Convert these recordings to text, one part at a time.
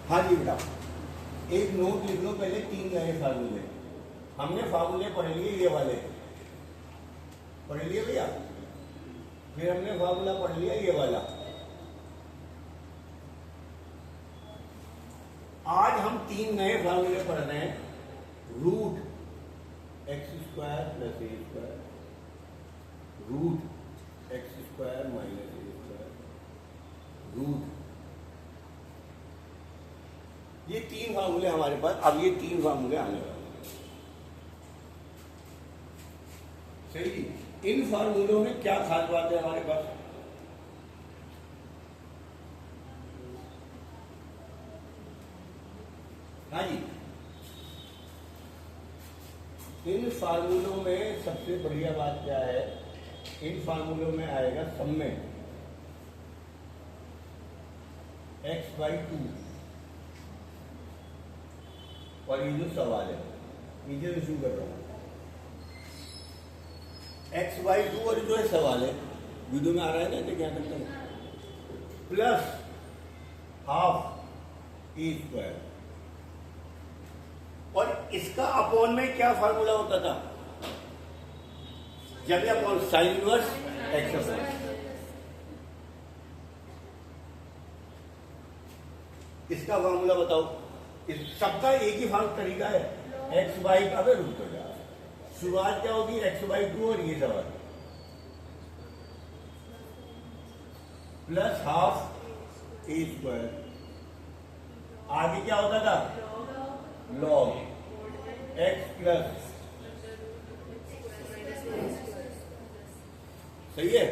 हाँ जी बेटा, एक नोट लिख लो पहले 3 नए फार्मूले। हमने फार्मूले पढ़ लिए ये वाले, पढ़ लिए भैया। फिर हमने फार्मूला पढ़ लिया ये वाला। आज हम 3 नए फार्मूले पढ़ रहे हैं। Root x² plus a², root x² minus a², root. ये 3 फार्मूले हमारे पास। अब ये 3 फार्मूले आने वाले हैं। सही जी। इन फार्मूलों में क्या खास बात है हमारे पास? हाँ जी, इन फार्मूलों में सबसे बढ़िया बात क्या है? इन फार्मूलों में आएगा सम्मेय x/2। और ये जो सवाल है, नीचे से शुरू कर रहा हूं। x/2 और जो है सवाल है, वीडियो में आ रहा है ना, तो क्या करते हैं? Plus half a²। और इसका अपॉन में क्या फार्मूला होता था? जब ये upon sine inverse x upon. इसका फार्मूला बताओ। इस सबका एक ही फार्म तरीका है, x/, अब रूट हो जाए। शुरुआत क्या होगी? x/2 और ये सवाल प्लस हाफ a²। आगे क्या होता था? Log x plus. सही है।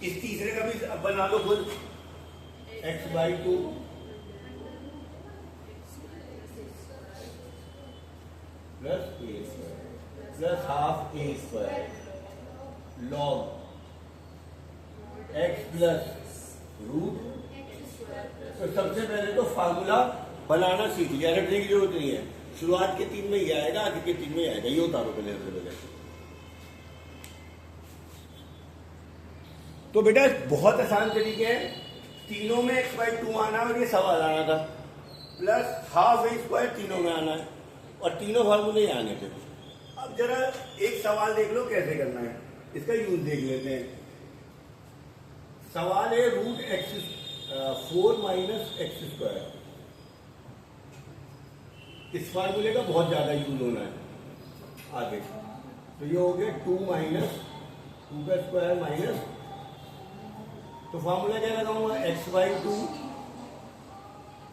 इस तीसरे का भी बना लो खुद, x/2 plus a² plus half a² log x plus root. तो सबसे पहले तो फार्मूला बनाना सीख लिया, रटने की जरूरत नहीं है। शुरुआत के 3 में ये आएगा, आगे के 3 में ये आएगा। ये उतारो पहले सबसे पहले। तो बेटा बहुत आसान तरीके हैं। तीनों में x/2 आना और ये सवाल आना था, प्लस हाफ a² तीनों में आना है, और तीनों फार्मूले ही आने थे। अब जरा एक सवाल देख लो कैसे करना है, इसका यूज देख लेते हैं। सवाल है रूट x4 माइनस x²। इस फार्मूले का बहुत ज्यादा यूज होना है आगे। तो ये हो गया 2 माइनस 2 का स्क्वायर माइनस, तो फार्मूला क्या लगाऊंगा? x/2।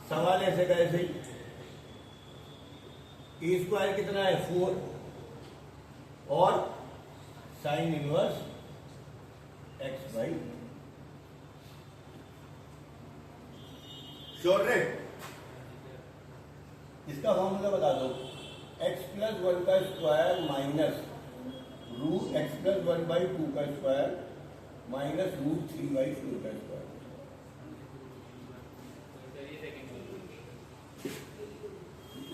सवाल ऐसे का ऐसे ही। a² कितना है? 4, और साइन इनवर्स x/। श्योर है? इसका फॉर्मूला बता दो। x प्लस 1 का square minus root x plus 1/2 का स्क्वायर माइनस रूट 3/4 का स्क्वायर।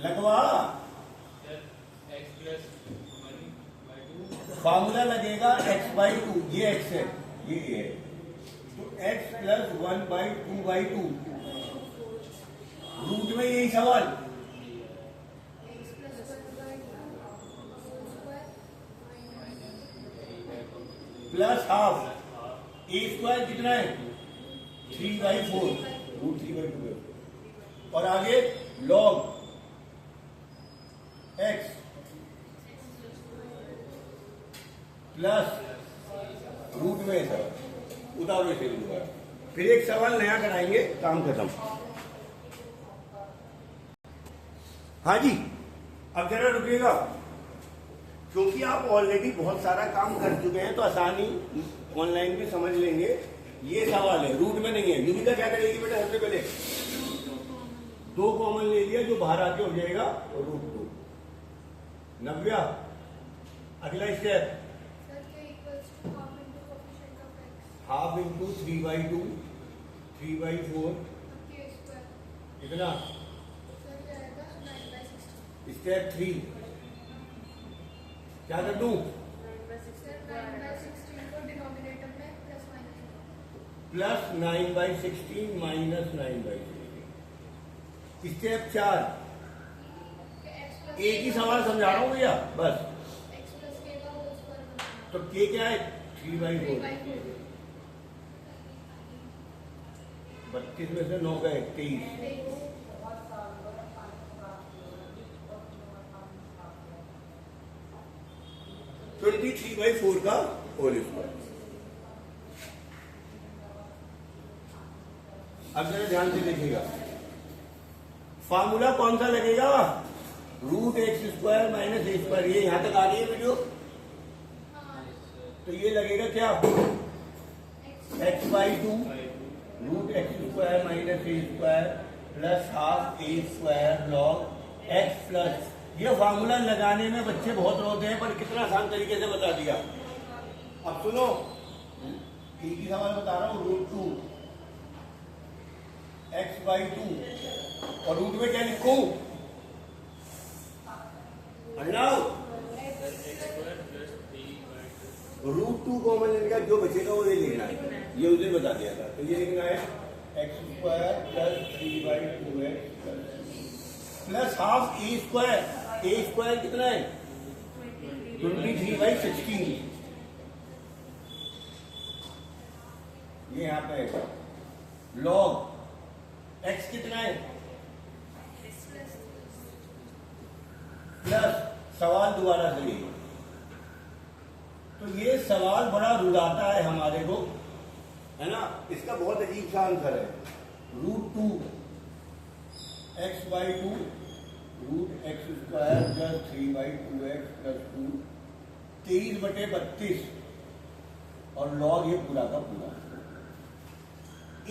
लगवा। फॉर्मूला लगेगा x/2, ये x है, ये है। तो x प्लस 1/2/2 रूट में यही सवाल, प्लस हाफ a² कितना है? 3/4 रूट 3/2। और आगे लॉग x प्लस रूट में सवाल उतारो इसे दोबारा। फिर एक सवाल नया कराएंगे, काम खत्म। हाँ जी, अब जरा रुकिएगा, क्योंकि आप ऑलरेडी बहुत सारा काम कर चुके हैं, तो आसानी ऑनलाइन भी समझ लेंगे। ये सवाल है, रूट में नहीं है। युविका क्या करेगी बेटा? सबसे पहले 2 कॉमन ले लिया, जो बाहर आके हो जाएगा √2। नव्या, अगला स्टेप, हाफ इंटू 3/2 3/4 कितना? स्टेप 3 क्या कर दूं? Plus 9/16 minus 9/16। स्टेप 4, एक ही सवाल समझा रहा हूँ भैया बस। तो के क्या है 3/4, 32 में से 9 गए 23, 23/4 का होल स्क्वायर। अब जरा ध्यान से देखिएगा, फार्मूला कौन सा लगेगा, √x² - a²। ये यहां तक आ रही है वीडियो, तो ये लगेगा क्या, x/2 √x² - a² plus ½ a² log x plus. ये फार्मूला लगाने में बच्चे बहुत रोते हैं, पर कितना आसान तरीके से बता दिया। अब सुनो, एक ही सवाल बता रहा हूं, √2 x/2 और रूट में क्या लिखूं, √2 कॉमन लेने का, जो बचेगा वो ये लिखना है, ये उसे बता दिया था। तो ये लिखना है x² + 3/2x plus ½ a²। a² कितना है 23/16। ये यहाँ पे log x कितना है, प्लस सवाल दोबारा से लिखो। तो ये सवाल बड़ा रुलाता है हमारे को, है ना। इसका बहुत अजीब सा आंसर है, √2 x/2 √x² + 3/2x + 2 23/32 और log ये पूरा का पूरा।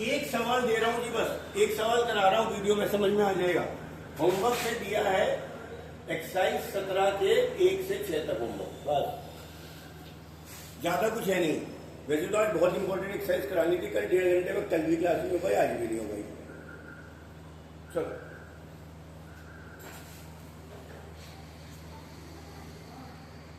एक सवाल दे रहा हूं जी, बस एक सवाल करा रहा हूं, वीडियो में समझ में आ जाएगा। होमवर्क से दिया है एक्सरसाइज 17 के 1 से 6 तक होमवर्क, बस ज्यादा कुछ है नहीं। वैसे तो आज बहुत इंपॉर्टेंट एक्सरसाइज करानी थी, कल 1.5 घंटे में कल भी क्लास में भाई, आज भी नहीं हो गई। चलो।